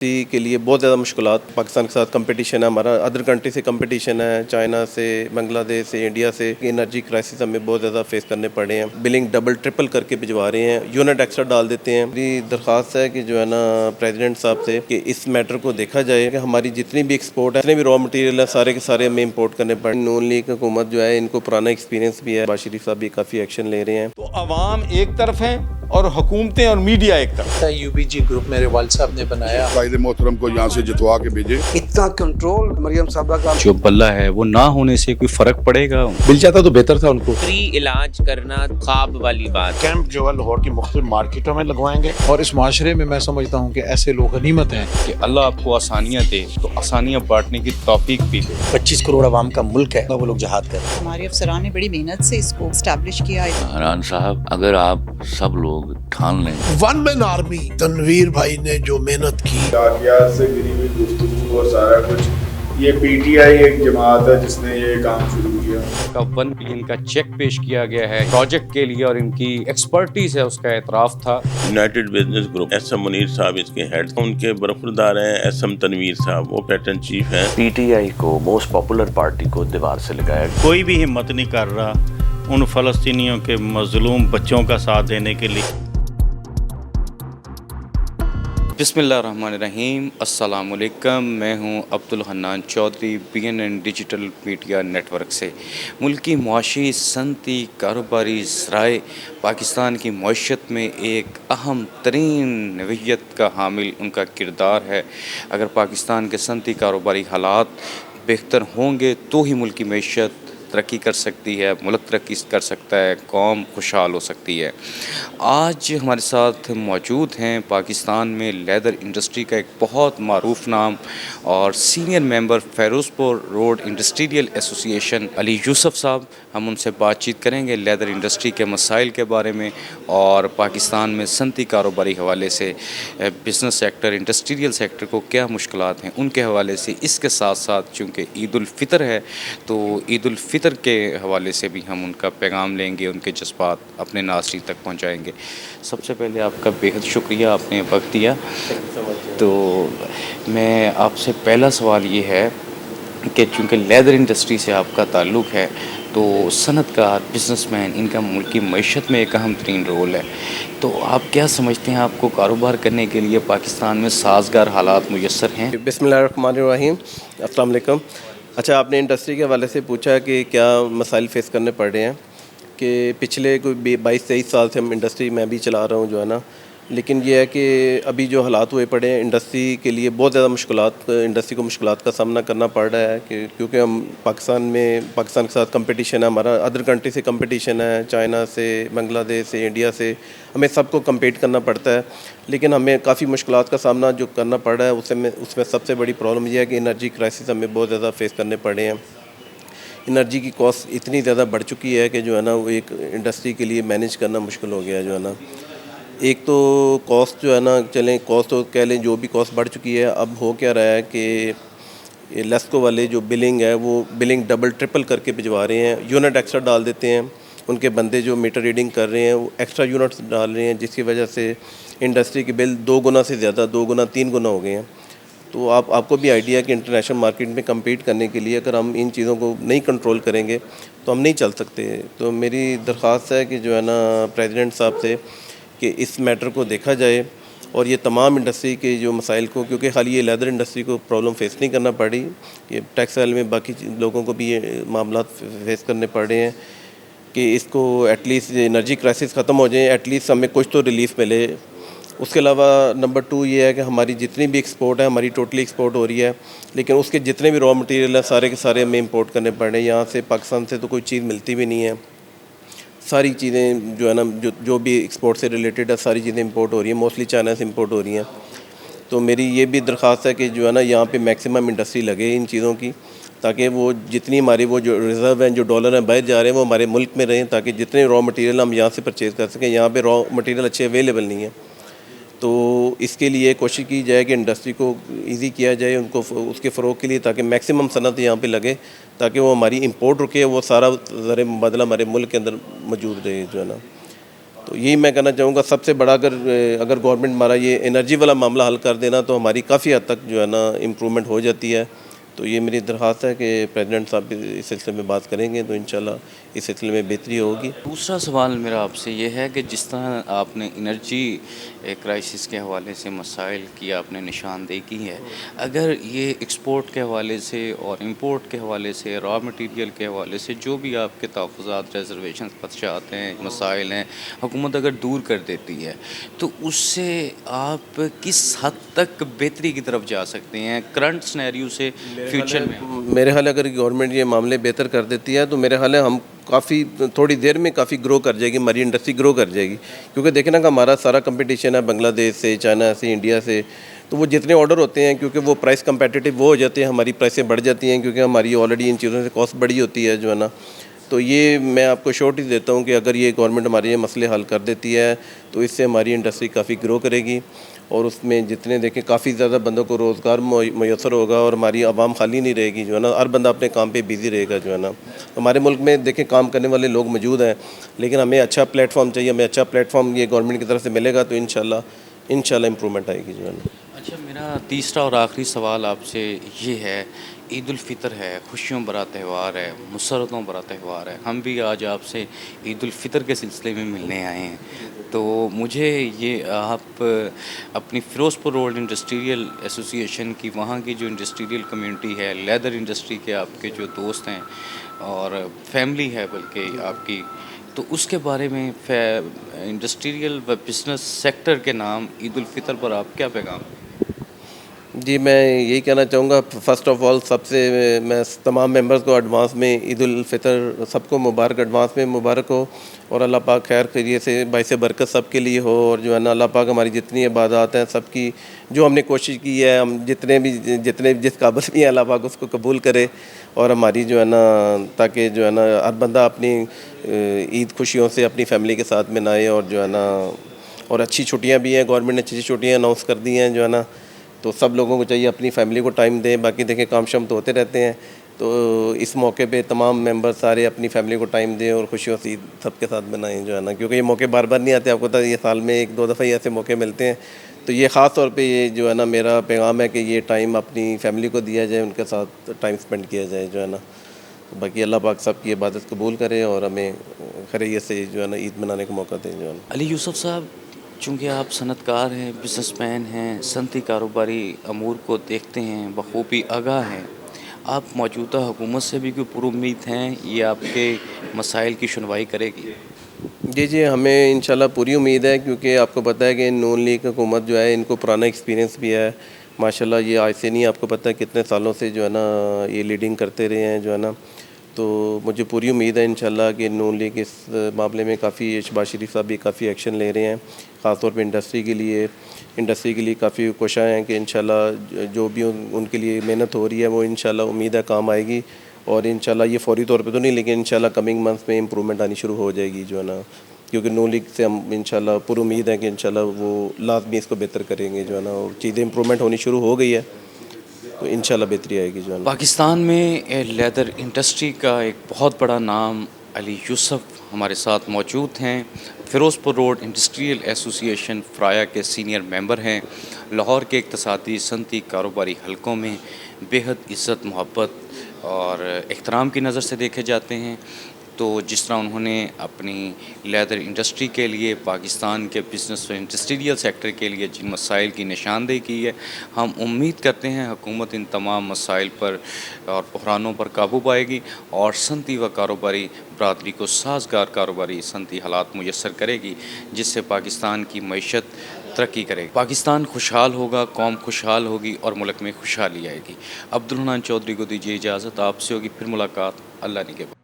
के लिए बहुत ज़्यादा मुश्किलात पाकिस्तान के साथ कंपटीशन है, हमारा अदर कंट्री से कंपटीशन है, चाइना से, बांग्लादेश से, इंडिया से। एनर्जी क्राइसिस हमें बहुत ज़्यादा फेस करने पड़े हैं। बिलिंग डबल ट्रिपल करके भिजवा रहे हैं, यूनिट एक्स्ट्रा डाल देते हैं। मेरी दरख्वास्त है कि जो है ना प्रेसिडेंट साहब से कि इस मैटर को देखा जाए कि हमारी जितनी भी एक्सपोर्ट है, जितने भी रॉ मटीरियल है, सारे के सारे हमें इम्पोर्ट करने पड़े। नून लीग हुकूमत जो है, इनको पुराना एक्सपीरियंस भी है। शहबाज शरीफ साहब भी काफ़ी एक्शन ले रहे हैं। तो अवाम एक तरफ हैं और हुकूमतें और मीडिया एक तरफ। यूबीजी ग्रुप मेरे वालिद साहब ने बनाया, कायदे मोहतरम को यहाँ से जितवा के भेजे। इतना कंट्रोल मरियम साहबा का जो बल्ला है वो ना होने से कोई फर्क पड़ेगा? मिल जाता तो बेहतर था उनको। फ्री इलाज करना ख्वाब वाली बात। कैंप जो है लाहौर की मुख्तलिफ मार्केटों में लगवाएंगे। और इस माशरे में मैं समझता हूँ कि ऐसे लोग गनीमत हैं कि अल्लाह आपको आसानियाँ दे तो आसानियाँ बांटने की तौफीक भी दे। 25 करोड़ आवाम का मुल्क है, वो लोग जहाद कर रहे हैं। हमारे अफसरान ने बड़ी मेहनत से इसको स्टैब्लिश किया है। इमरान साहब, अगर आप सब लोग ठान लें, वन मैन आर्मी तनवीर भाई ने जो मेहनत की, से गिरी हुई गुफ्तगू और सारा कुछ, ये पीटीआई एक जमात है जिसने ये काम शुरू किया। का 1 बिलियन का चेक पेश किया गया है प्रोजेक्ट के लिए और इनकी एक्सपर्टीज है उसका एतराफ़ था। United business group SM Munir साहब इसके हेड, उनके बरखुरदार हैं एसएम तनवीर साहब, वो पैटर्न चीफ हैं। पीटीआई को मोस्ट पॉपुलर पार्टी को दीवार से लगाया। कोई भी हिम्मत नहीं कर रहा उन फ़लस्तीनियों के मज़लूम बच्चों का साथ देने के लिए। बिस्मिल्लाहिर्रहमानिर्रहीम, अस्सलाम वालेकुम। मैं हूं Abdul Hannan Chaudhary, BNN digital media network से। मुल्की मुआशी, सनती, कारोबारी ज़राए पाकिस्तान की मईशत में एक अहम तरीन नवीयत का हामिल उनका किरदार है। अगर पाकिस्तान के सनती कारोबारी हालात बेहतर होंगे तो ही मुल्की मईशत तरक्की कर सकती है, मुल्क तरक्की कर सकता है, कौम खुशहाल हो सकती है। आज हमारे साथ मौजूद हैं पाकिस्तान में लेदर इंडस्ट्री का एक बहुत मारूफ नाम और senior member Ferozepur road industrial association Ali Yusuf sahab. हम उनसे बातचीत करेंगे लेदर इंडस्ट्री के मसाइल के बारे में और पाकिस्तान में सनती कारोबारी हवाले से बिज़नेस सेक्टर, इंडस्ट्रियल सेक्टर को क्या मुश्किलात हैं उनके हवाले से। इसके साथ साथ चूँकि ईद उल फ़ितर है तो ईद उल फ़ितर के हवाले से भी हम उनका पैगाम लेंगे, उनके जज्बात अपने नाज़रीन तक पहुंचाएंगे। सबसे पहले आपका बेहद शुक्रिया, आपने वक्त दिया। तो मैं आपसे पहला सवाल ये है कि चूँकि लेदर इंडस्ट्री से आपका ताल्लुक़ है तो सनतकार, बिजनेसमैन, इनका मुल्की मईशत में एक अहम तरीन रोल है। तो आप क्या समझते हैं, आपको कारोबार करने के लिए पाकिस्तान में साजगार हालात मुयस्सर हैं? बिस्मिल्लाहिर्रहमानिर्रहीम, अस्सलाम वालेकुम। अच्छा, आपने इंडस्ट्री के हवाले से पूछा कि क्या मसाइल फेस करने पड़ रहे हैं। कि पिछले कोई 22-23 साल से हम इंडस्ट्री में भी चला रहा हूँ जो है ना, लेकिन ये है कि अभी जो हालात हुए पड़े हैं इंडस्ट्री के लिए बहुत ज़्यादा इंडस्ट्री को मुश्किलात का सामना करना पड़ रहा है कि क्योंकि हम पाकिस्तान के साथ कंपटीशन है, हमारा अदर कंट्री से कंपटीशन है, चाइना से, बांग्लादेश से, इंडिया से, हमें सबको कम्पीट करना पड़ता है। लेकिन हमें काफ़ी मुश्किलात का सामना जो करना पड़ रहा है उसमें सबसे बड़ी प्रॉब्लम यह है कि एनर्जी क्राइसिस हमें बहुत ज़्यादा फेस करने पड़े हैं। एनर्जी की कॉस्ट इतनी ज़्यादा बढ़ चुकी है कि जो है ना वो एक इंडस्ट्री के लिए मैनेज करना मुश्किल हो गया है जो है ना। एक तो कॉस्ट जो है ना, चलें कॉस्ट तो कह लें, जो भी कॉस्ट बढ़ चुकी है। अब हो क्या रहा है कि लेस्को वाले जो बिलिंग है वो बिलिंग डबल ट्रिपल करके भिजवा रहे हैं, यूनिट एक्स्ट्रा डाल देते हैं। उनके बंदे जो मीटर रीडिंग कर रहे हैं वो एक्स्ट्रा यूनिट्स डाल रहे हैं, जिसकी वजह से इंडस्ट्री के बिल 2 गुना से ज़्यादा, 2 गुना 3 गुना हो गए हैं। तो आपको भी आइडिया है कि इंटरनेशनल मार्केट में कम्पीट करने के लिए अगर हम इन चीज़ों को नहीं कंट्रोल करेंगे तो हम नहीं चल सकते। तो मेरी दरख्वास्त है कि जो है ना प्रेसिडेंट साहब से कि इस मैटर को देखा जाए और ये तमाम इंडस्ट्री के जो मसाइल को, क्योंकि खाली ये लेदर इंडस्ट्री को प्रॉब्लम फेस नहीं करना पड़ी, ये टेक्सटाइल में बाकी लोगों को भी ये मामला फेस करने पड़ रहे हैं कि इसको एटलीस्ट एनर्जी क्राइसिस ख़त्म हो जाए, एटलीस्ट हमें कुछ तो रिलीफ मिले। उसके अलावा नंबर 2 ये है कि हमारी जितनी भी एक्सपोर्ट है, हमारी टोटली एक्सपोर्ट हो रही है, लेकिन उसके जितने भी रॉ मटेरियल है सारे के सारे हमें इंपोर्ट करने पड़ रहे हैं। यहाँ से पाकिस्तान से तो कोई चीज़ मिलती भी नहीं है। सारी चीज़ें जो है ना, जो भी एक्सपोर्ट से रिलेटेड है सारी चीज़ें इंपोर्ट हो रही हैं, मोस्टली चाइना से इंपोर्ट हो रही हैं। तो मेरी ये भी दरख्वास्त है कि जो है ना यहाँ पे मैक्सिमम इंडस्ट्री लगे इन चीज़ों की, ताकि वो जितनी हमारी वो जो रिज़र्व हैं, जो डॉलर हैं बाहर जा रहे हैं, वो हमारे मुल्क में रहें, ताकि जितने रॉ मटेरियल हम यहाँ से परचेज़ कर सकें। यहाँ पे रॉ मटेरियल अच्छे अवेलेबल नहीं है, तो इसके लिए कोशिश की जाए कि इंडस्ट्री को इजी किया जाए, उनको उसके फ़रोग के लिए, ताकि मैक्सिमम सनत यहाँ पे लगे, ताकि वो हमारी इंपोर्ट रुके, वो सारा ज़र मुबादला हमारे मुल्क के अंदर मौजूद रहे जो है ना। तो यही मैं कहना चाहूँगा, सबसे बड़ा अगर गवर्नमेंट हमारा ये एनर्जी वाला मामला हल कर देना तो हमारी काफ़ी हद तक जो है ना इम्प्रूवमेंट हो जाती है। तो ये मेरी दरख्वास्त है कि प्रेसिडेंट साहब भी इस सिलसिले में बात करेंगे तो इंशाल्लाह इस सिलसिले में बेहतरी होगी। दूसरा सवाल मेरा आपसे ये है कि जिस तरह आपने एनर्जी क्राइसिस के हवाले से मसाइल की आपने निशानदेही की है, अगर ये एक्सपोर्ट के हवाले से और इंपोर्ट के हवाले से, रॉ मटेरियल के हवाले से जो भी आपके तहफ़्फ़ुज़ात, रिजर्वेशन, खदशात हैं, मसाइल हैं, हुकूमत अगर दूर कर देती है तो उससे आप किस हद तक बेहतरी की तरफ जा सकते हैं करंट सिनेरियो से फ्यूचर में? मेरे ख्याल अगर गवर्नमेंट ये मामले बेहतर कर देती है तो मेरे ख्याल है हम काफ़ी थोड़ी देर में काफ़ी ग्रो कर जाएगी, हमारी इंडस्ट्री ग्रो कर जाएगी। क्योंकि देखें ना कि हमारा सारा कंपटीशन है बांग्लादेश से, चाइना से, इंडिया से, तो वो जितने ऑर्डर होते हैं क्योंकि वो प्राइस कंपेटिटिव वो हो जाते हैं, हमारी प्राइसें बढ़ जाती हैं क्योंकि हमारी ऑलरेडी इन चीज़ों से कॉस्ट बढ़ी होती है जो है ना। तो ये मैं आपको श्योरिटी देता हूँ कि अगर ये गवर्नमेंट हमारे ये मसले हल कर देती है तो इससे हमारी इंडस्ट्री काफ़ी ग्रो करेगी और उसमें जितने देखें काफ़ी ज़्यादा बंदों को रोज़गार मैसर होगा और हमारी आवाम खाली नहीं रहेगी जो है ना, हर बंदा अपने काम पे बिज़ी रहेगा जो है ना। हमारे मुल्क में देखें काम करने वाले लोग मौजूद हैं लेकिन हमें अच्छा प्लेटफॉर्म चाहिए, हमें अच्छा प्लेटफॉर्म ये गवर्नमेंट की तरफ से मिलेगा तो इंशाल्लाह इम्प्रूवमेंट आएगी जो है ना। अच्छा, मेरा तीसरा और आखिरी सवाल आपसे ये है, ईद उल फितर है, खुशियों भरा त्यौहार है, मुसरतों भरा त्यौहार है, हम भी आज आपसे ईद उल फितर के सिलसिले में मिलने आए हैं। तो मुझे ये आप अपनी फ़िरोज़पुर रोड इंडस्ट्रियल एसोसिएशन की वहाँ की जो इंडस्ट्रियल कम्युनिटी है, लेदर इंडस्ट्री के आपके जो दोस्त हैं और फैमिली है बल्कि आपकी, तो उसके बारे में इंडस्ट्रियल व बिज़नेस सेक्टर के नाम ईद उल फितर पर आप क्या पैगाम? जी, मैं यही कहना चाहूँगा, फ़र्स्ट ऑफ़ ऑल सबसे मैं तमाम मेंबर्स को एडवांस में ईद उल फितर सबको मुबारक, एडवांस में मुबारक हो और अल्लाह पाक खैर खैरियत से बाइस बरकत सब के लिए हो और जो है ना अल्लाह पाक हमारी जितनी इबादत हैं सबकी जो हमने कोशिश की है, हम जितने जिस काबिल भी हैं अल्लाह पाक उसको कबूल करे और हमारी जो है ना, ताकि जो है ना हर बंदा अपनी ईद खुशियों से अपनी फैमिली के साथ मनाए और जो है ना, और अच्छी छुट्टियाँ भी हैं, गवर्नमेंट ने अच्छी छुट्टियाँ अनाउंस कर दी हैं जो है ना, तो सब लोगों को चाहिए अपनी फैमिली को टाइम दें। बाकी देखें काम शाम तो होते रहते हैं, तो इस मौके पे तमाम मेंबर सारे अपनी फैमिली को टाइम दें और खुशियों से ईद सबके साथ मनाएं जो है ना, क्योंकि ये मौके बार बार नहीं आते, आपको पता है ये साल में 1-2 दफ़ा ही ऐसे मौके मिलते हैं। तो ये ख़ास तौर पे ये जो है ना मेरा पैगाम है कि ये टाइम अपनी फैमिली को दिया जाए, उनके साथ टाइम स्पेंड किया जाए जो है ना। तो बाकी अल्लाह पाक सब की इबादत कबूल करे और हमें खैरियत से जो है ना ईद मनाने का मौका दें जो है ना। अली यूसुफ साहब, चूँकि आप सनतकार हैं, बिजनेसमैन हैं, सनती कारोबारी अमूर को देखते हैं, बखूबी आगाह हैं, आप मौजूदा हुकूमत से भी कोई पुरुम्मीद हैं ये आपके मसाइल की सुनवाई करेगी? जी, हमें इंशाल्लाह पूरी उम्मीद है, क्योंकि आपको पता है कि नून लीग हुकूमत जो है इनको पुराना एक्सपीरियंस भी है माशाल्लाह, ये आज से नहीं, आपको पता है कितने सालों से जो है ना ये लीडिंग करते रहे हैं जो है ना। तो मुझे पूरी उम्मीद है इंशाल्लाह कि नून लीग इस मामले में काफ़ी, शहबाज शरीफ साहब भी काफ़ी एक्शन ले रहे हैं, ख़ासतौर पे इंडस्ट्री के लिए काफ़ी कोशिशें हैं कि इंशाल्लाह जो भी उनके लिए मेहनत हो रही है वो इंशाल्लाह उम्मीद है काम आएगी और इंशाल्लाह ये फ़ौरी तौर पे तो नहीं लेकिन इंशाल्लाह कमिंग मंथ्स में इम्प्रूवमेंट आनी शुरू हो जाएगी जो है ना, क्योंकि नून लीग से हम इंशाल्लाह पूरी उम्मीद है कि इंशाल्लाह वो लाजमी इसको बेहतर करेंगे जो है ना, और चीज़ें इम्प्रूवमेंट होनी शुरू हो गई है तो इंशाल्लाह बेहतरी आएगी जो है। पाकिस्तान में लेदर इंडस्ट्री का एक बहुत बड़ा नाम अली यूसुफ हमारे साथ मौजूद हैं, Firozpur road industrial association Phraya के सीनियर मेंबर हैं। लाहौर के इक़्तिसादी सनती कारोबारी हलकों में बेहद इज़्ज़त, मोहब्बत और एहतराम की नज़र से देखे जाते हैं। तो जिस तरह उन्होंने अपनी लेदर इंडस्ट्री के लिए, पाकिस्तान के बिज़नेस व इंडस्ट्रियल सेक्टर के लिए जिन मसाइल की निशानदेही की है, हम उम्मीद करते हैं हुकूमत इन तमाम मसाइल पर और बहरानों पर काबू पाएगी और सनती व कारोबारी बरादरी को साजगार कारोबारी सनती हालात मुयस्सर करेगी, जिससे पाकिस्तान की मईशत तरक्की करेगी। पाकिस्तान खुशहाल होगा, कौम खुशहाल होगी और मुल्क में खुशहाली आएगी। अब्दुल हन्नान चौधरी को दीजिए इजाज़त, आपसे होगी फिर मुलाकात, अल्लाह ने के बाद।